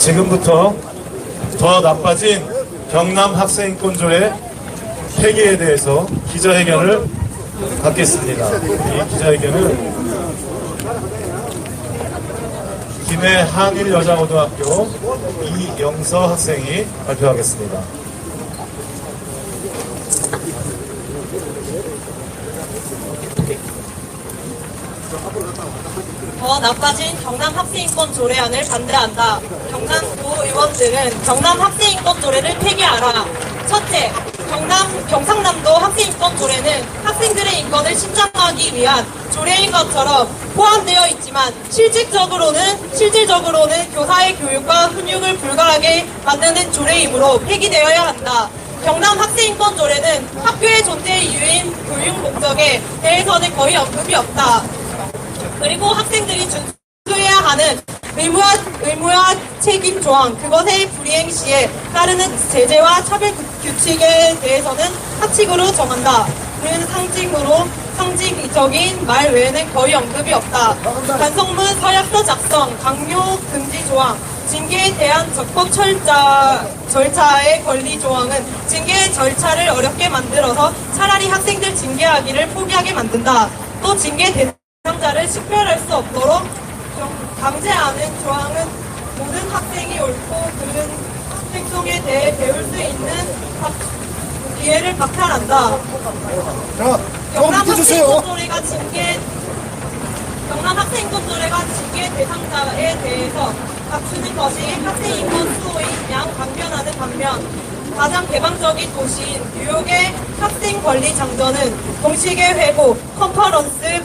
지금부터 더 나빠진 경남 학생인권조례 폐기에 대해서 기자회견을 갖겠습니다. 이 기자회견은 김해 한일여자고등학교 이영서 학생이 발표하겠습니다. 더 나빠진 경남 학생인권 조례안을 반대한다. 경남도 의원들은 경남 학생인권 조례를 폐기하라. 첫째, 경상남도 학생인권 조례는 학생들의 인권을 신장하기 위한 조례인 것처럼 포함되어 있지만 실질적으로는 교사의 교육과 훈육을 불가하게 만드는 조례이므로 폐기되어야 한다. 경남 학생인권 조례는 학교의 존재 이유인 교육 목적에 대해서는 거의 언급이 없다. 그리고 학생들이 준수해야 하는 의무와 책임 조항, 그것의 불이행 시에 따르는 제재와 차별 규칙에 대해서는 하칙으로 정한다. 그는 상징적인 말 외에는 거의 언급이 없다. 반성문 서약서 작성, 강요 금지 조항, 징계에 대한 적법 절차의 권리 조항은 징계 절차를 어렵게 만들어서 차라리 학생들 징계하기를 포기하게 만든다. 또 징계 대상자를 식별할 수 없도록 강제하는 조항은 모든 학생이 옳고 그른 행동에 대해 배울 수 있는 기회를 박탈한다. 경남 학생인권조례가 징계 대상자에 대해서 갖추는 것이 학생인권 수호의 양 강변하는 반면 가장 개방적인 도시인 뉴욕의 학생 권리 장전은 공식의 회고, 컨퍼런스,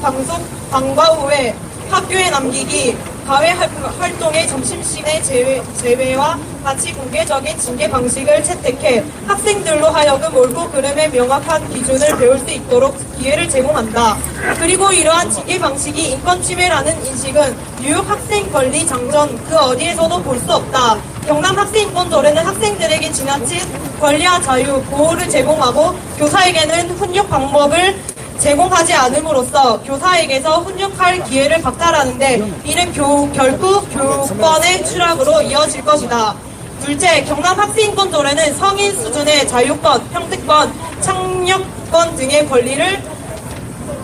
방과 후에 학교에 남기기, 과외 활동의 점심시간의 제외와 같이 공개적인 징계 방식을 채택해 학생들로 하여금 옳고 그름의 명확한 기준을 배울 수 있도록 기회를 제공한다. 그리고 이러한 징계 방식이 인권침해라는 인식은 뉴욕 학생 권리 장전 그 어디에서도 볼 수 없다. 경남 학생인권조례는 학생들에게 지나친 권리와 자유, 보호를 제공하고 교사에게는 훈육 방법을 제공하지 않음으로써 교사에게서 훈육할 기회를 박탈하는데 이는 결국 교권의 추락으로 이어질 것이다. 둘째, 경남 학생인권조례는 성인 수준의 자유권, 평등권, 창력권 등의 권리를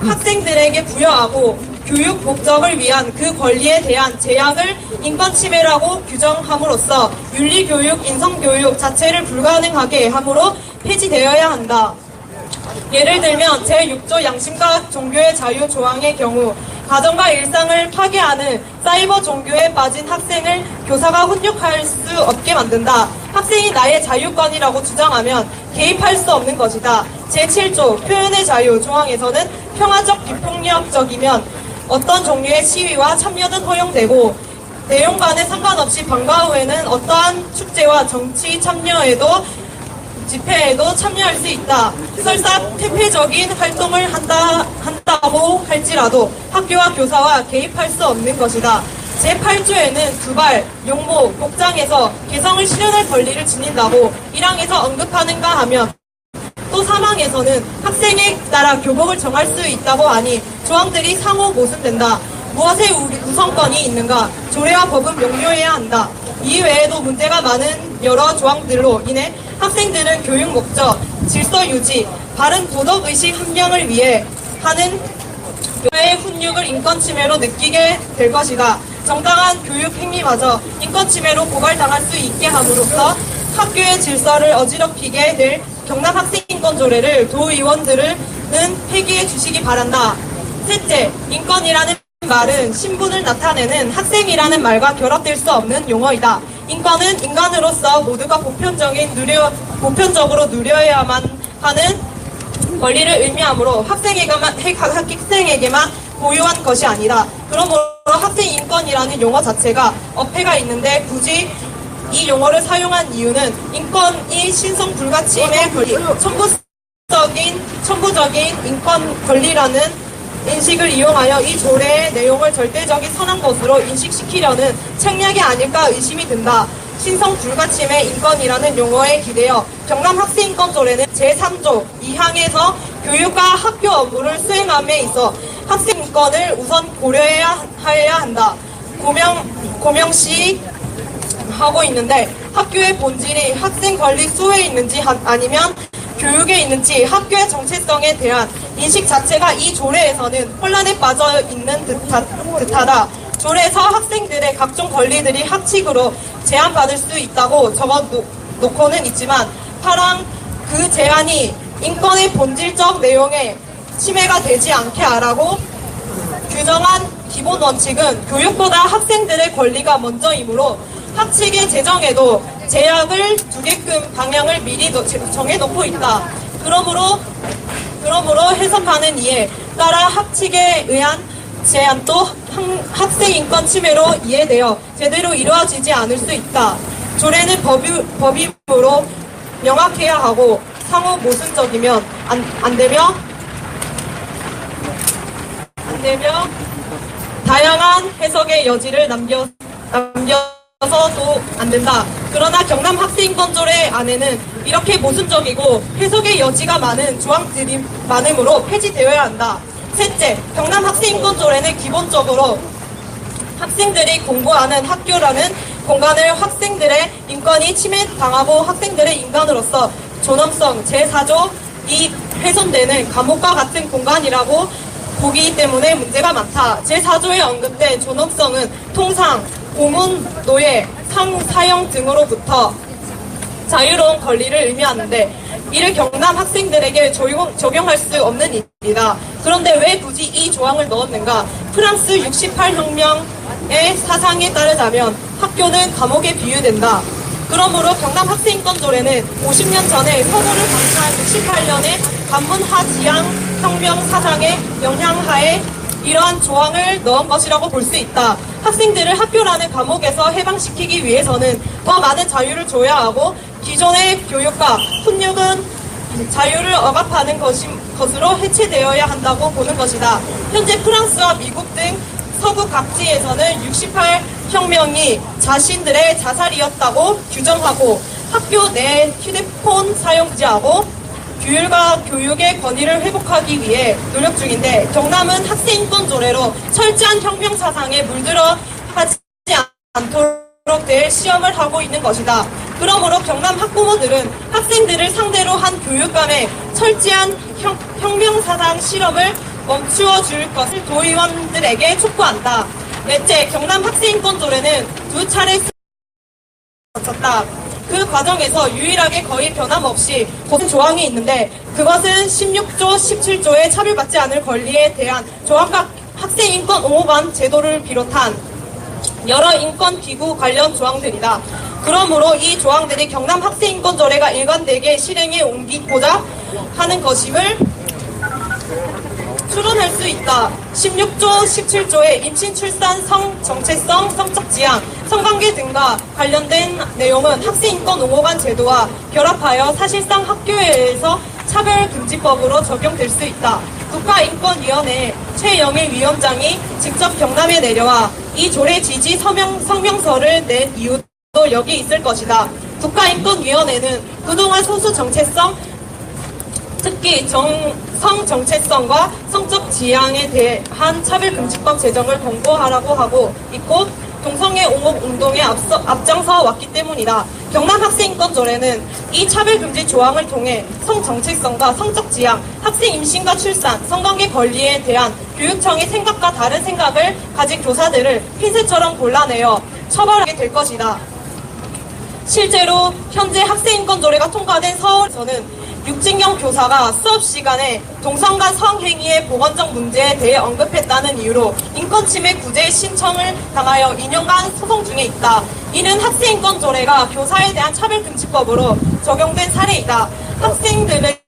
학생들에게 부여하고 교육 목적을 위한 그 권리에 대한 제약을 인권침해라고 규정함으로써 윤리교육, 인성교육 자체를 불가능하게 함으로 폐지되어야 한다. 예를 들면 제6조 양심과 종교의 자유 조항의 경우 가정과 일상을 파괴하는 사이버 종교에 빠진 학생을 교사가 훈육할 수 없게 만든다. 학생이 나의 자유권이라고 주장하면 개입할 수 없는 것이다. 제7조 표현의 자유 조항에서는 평화적 비폭력적이면 어떤 종류의 시위와 참여는 허용되고 내용과는 상관없이 방과 후에는 어떠한 축제와 정치 참여에도 집회에도 참여할 수 있다. 설사 퇴폐적인 활동을 한다고 할지라도 학교와 교사와 개입할 수 없는 것이다. 제8조에는 두발, 용모, 복장에서 개성을 실현할 권리를 지닌다고 1항에서 언급하는가 하면 또 3항에서는 학생에 따라 교복을 정할 수 있다고 하니 조항들이 상호 모순된다. 무엇에 우선권이 있는가? 조례와 법은 명료해야 한다. 이외에도 문제가 많은 여러 조항들로 인해 학생들은 교육 목적, 질서 유지, 바른 도덕의식 함양을 위해 하는 교회의 훈육을 인권침해로 느끼게 될 것이다. 정당한 교육 행위마저 인권침해로 고발당할 수 있게 함으로써 학교의 질서를 어지럽히게 될 경남 학생인권조례를 도의원들은 폐기해 주시기 바란다. 셋째, 인권이라는 말은 신분을 나타내는 학생이라는 말과 결합될 수 없는 용어이다. 인권은 인간으로서 모두가 보편적으로 누려야만 하는 권리를 의미하므로 학생에게만 고유한 것이 아니다. 그러므로 학생인권이라는 용어 자체가 어폐가 있는데 굳이 이 용어를 사용한 이유는 인권이 신성 불가침의 권리, 천부적인 인권 권리라는 인식을 이용하여 이 조례의 내용을 절대적인 선한 것으로 인식시키려는 책략이 아닐까 의심이 든다. 신성 불가침의 인권이라는 용어에 기대어 경남 학생인권조례는 제3조 2항에서 교육과 학교 업무를 수행함에 있어 학생인권을 우선 고려해야 한다. 고명시 하고 있는데 학교의 본질이 학생 권리 수호에 있는지 아니면 교육에 있는지 학교의 정체성에 대한 인식 자체가 이 조례에서는 혼란에 빠져 있는 듯하다. 조례에서 학생들의 각종 권리들이 학칙으로 제한받을 수 있다고 적어놓고는 있지만 파랑 그 제한이 인권의 본질적 내용에 침해가 되지 않게 하라고 규정한 기본 원칙은 교육보다 학생들의 권리가 먼저이므로 학칙의 제정에도 제약을 두게끔 방향을 미리 정해놓고 있다. 그러므로 해석하는 이에 따라 학칙에 의한 제한도 학생 인권 침해로 이해되어 제대로 이루어지지 않을 수 있다. 조례는 법임으로 명확해야 하고 상호 모순적이면 안 되며 다양한 해석의 여지를 남겨서도 안 된다. 그러나 경남 학생인권조례 안에는 이렇게 모순적이고 해석의 여지가 많은 조항들이 많으므로 폐지되어야 한다. 셋째, 경남 학생인권조례는 기본적으로 학생들이 공부하는 학교라는 공간을 학생들의 인권이 침해당하고 학생들의 인간으로서 존엄성 제4조이 훼손되는 감옥과 같은 공간이라고 보기 때문에 문제가 많다. 제4조에 언급된 존엄성은 통상, 고문, 노예, 사형 등으로부터 자유로운 권리를 의미하는데 이를 경남 학생들에게 적용할 수 없는 일이다. 그런데 왜 굳이 이 조항을 넣었는가? 프랑스 68혁명의 사상에 따르자면 학교는 감옥에 비유된다. 그러므로 경남 학생인권조례는 50년 전에 서구를 강타한 68년의 간문하 지향혁명 사상의 영향하에 이러한 조항을 넣은 것이라고 볼 수 있다. 학생들을 학교라는 감옥에서 해방시키기 위해서는 더 많은 자유를 줘야 하고 기존의 교육과 훈육은 자유를 억압하는 것으로 해체되어야 한다고 보는 것이다. 현재 프랑스와 미국 등 서구 각지에서는 68혁명이 자신들의 자살이었다고 규정하고 학교 내 휴대폰 사용 금지하고 규율과 교육의 권위를 회복하기 위해 노력 중인데 경남은 학생인권조례로 철저한 혁명 사상에 물들어 하지 않도록 될 시험을 하고 있는 것이다. 그러므로 경남 학부모들은 학생들을 상대로 한 교육감의 철저한 혁명 사상 실험을 멈추어 줄 것을 도의원들에게 촉구한다. 넷째, 경남 학생인권조례는 2차례 거쳤다. 그 과정에서 유일하게 거의 변함없이 고른 조항이 있는데 그것은 16조, 17조의 차별받지 않을 권리에 대한 조항과 학생인권 옹호관 제도를 비롯한 여러 인권기구 관련 조항들이다. 그러므로 이 조항들이 경남 학생인권조례가 일관되게 실행에 옮기고자 하는 것임을 추론할 수 있다. 16조, 17조의 임신, 출산, 성, 정체성, 성적 지향, 성관계 등과 관련된 내용은 학생인권 옹호관 제도와 결합하여 사실상 학교에서 차별금지법으로 적용될 수 있다. 국가인권위원회 최영일 위원장이 직접 경남에 내려와 이 조례 지지 성명서를 낸 이유도 여기 있을 것이다. 국가인권위원회는 그동안 소수 정체성, 특히 성정체성과 성적 지향에 대한 차별금지법 제정을 권고하라고 하고 있고 동성애 옹호 운동에 앞장서 왔기 때문이다. 경남 학생인권조례는 이 차별금지 조항을 통해 성정체성과 성적 지향, 학생 임신과 출산, 성관계 권리에 대한 교육청의 생각과 다른 생각을 가진 교사들을 핀셋처럼 골라내어 처벌하게 될 것이다. 실제로 현재 학생인권조례가 통과된 서울에서는 육진경 교사가 수업 시간에 동성간 성행위의 보건적 문제에 대해 언급했다는 이유로 인권침해 구제 신청을 당하여 2년간 소송 중에 있다. 이는 학생인권조례가 교사에 대한 차별금지법으로 적용된 사례이다. 학생들에게는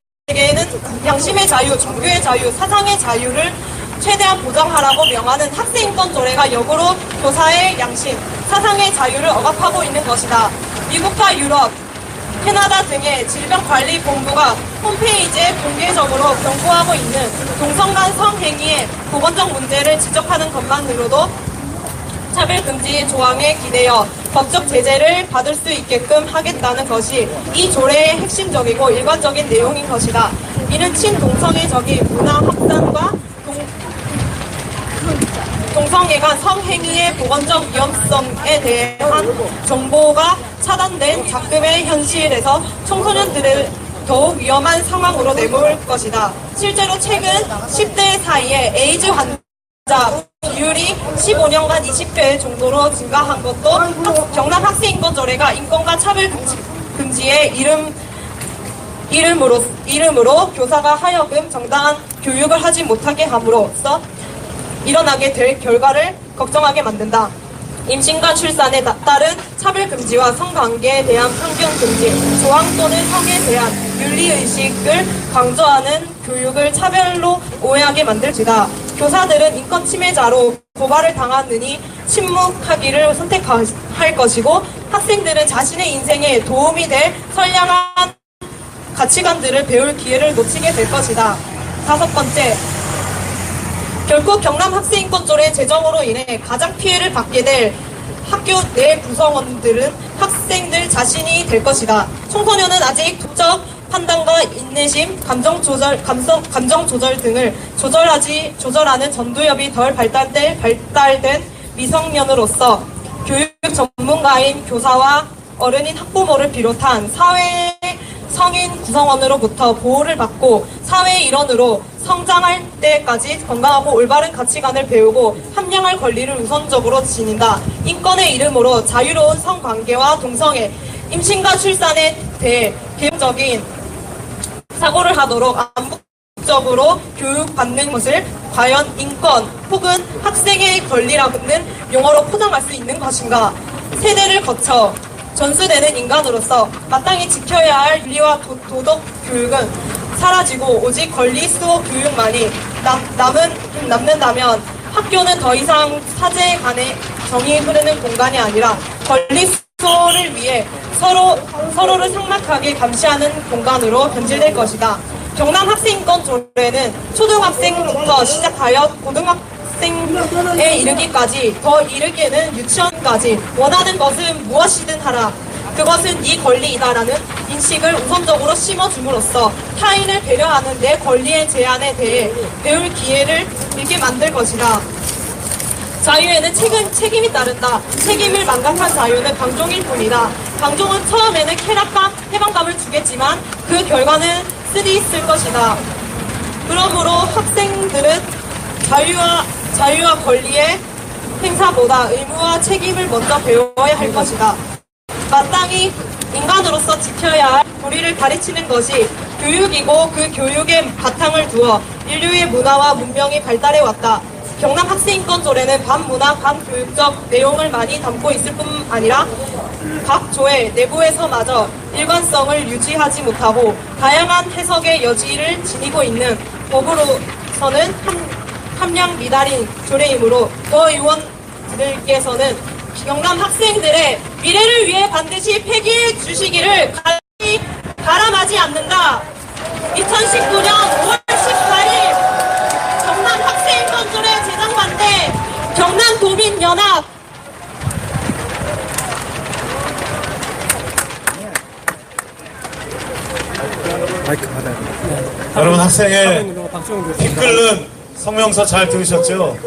양심의 자유, 종교의 자유, 사상의 자유를 최대한 보장하라고 명하는 학생인권조례가 역으로 교사의 양심, 사상의 자유를 억압하고 있는 것이다. 미국과 유럽, 캐나다 등의 질병관리본부가 홈페이지에 공개적으로 경고하고 있는 동성간 성행위의 보건적 문제를 지적하는 것만으로도 차별금지 조항에 기대어 법적 제재를 받을 수 있게끔 하겠다는 것이 이 조례의 핵심적이고 일관적인 내용인 것이다. 이는 친동성애적인 문화 확산과 동성애 이성애 간 성행위의 보건적 위험성에 대한 정보가 차단된 작금의 현실에서 청소년들을 더욱 위험한 상황으로 내몰 것이다. 실제로 최근 10대 사이에 에이즈 환자 비율이 15년간 20배 정도로 증가한 것도 경남 학생인권조례가 인권과 차별 금지의 이름으로 교사가 하여금 정당한 교육을 하지 못하게 함으로써 일어나게 될 결과를 걱정하게 만든다. 임신과 출산에 따른 차별 금지와 성관계에 대한 편견 금지, 조항 또는 성에 대한 윤리의식을 강조하는 교육을 차별로 오해하게 만들지다. 교사들은 인권 침해자로 고발을 당하느니 침묵하기를 선택할 것이고, 학생들은 자신의 인생에 도움이 될 선량한 가치관들을 배울 기회를 놓치게 될 것이다. 5번째, 결국 경남 학생인권조례 제정으로 인해 가장 피해를 받게 될 학교 내 구성원들은 학생들 자신이 될 것이다. 청소년은 아직 도적 판단과 인내심, 감정 조절 등을 조절하는 전두엽이 덜 발달된 미성년으로서 교육 전문가인 교사와 어른인 학부모를 비롯한 사회 성인 구성원으로부터 보호를 받고 사회의 일원으로 성장할 때까지 건강하고 올바른 가치관을 배우고 함량할 권리를 우선적으로 지닌다. 인권의 이름으로 자유로운 성관계와 동성애, 임신과 출산에 대해 개혁적인 사고를 하도록 암묵적으로 교육받는 것을 과연 인권 혹은 학생의 권리라는 용어로 포장할 수 있는 것인가? 세대를 거쳐 전수되는 인간으로서 마땅히 지켜야 할 윤리와 도덕 교육은 사라지고 오직 권리 수호 교육만이 남는다면 학교는 더 이상 사제 간의 정이 흐르는 공간이 아니라 권리 수호를 위해 서로를 삭막하게 감시하는 공간으로 변질될 것이다. 경남 학생인권조례는 초등학생부터 시작하여 고등학생에 이르기까지, 더 이르게는 유치원까지 원하는 것은 무엇이든 하라. 그것은 네 권리이다라는 인식을 우선적으로 심어줌으로써 타인을 배려하는 내 권리의 제한에 대해 배울 기회를 잃게 만들 것이다. 자유에는 책임이 따른다. 책임을 망각한 자유는 방종일 뿐이다. 방종은 처음에는 쾌락감, 해방감을 주겠지만 그 결과는 쓰디있을 것이다. 그러므로 학생들은 자유와 권리의 행사보다 의무와 책임을 먼저 배워야 할 것이다. 마땅히 인간으로서 지켜야 할 도리를 가르치는 것이 교육이고, 그 교육에 바탕을 두어 인류의 문화와 문명이 발달해 왔다. 경남 학생인권조례는 반문화, 반교육적 내용을 많이 담고 있을 뿐 아니라 각 조의 내부에서마저 일관성을 유지하지 못하고 다양한 해석의 여지를 지니고 있는 법으로서는 함량 미달인 조례이므로 더 의원들께서는 경남 학생들의 미래를 위해 반드시 폐기해 주시기를 간절히 바람하지 않는다. 2019년 5월 18일 경남 학생인권조례 제정 반대 경남도민연합. 마이크 받아요. 여러분, 학생의 피 끓는 성명서 잘 들으셨죠?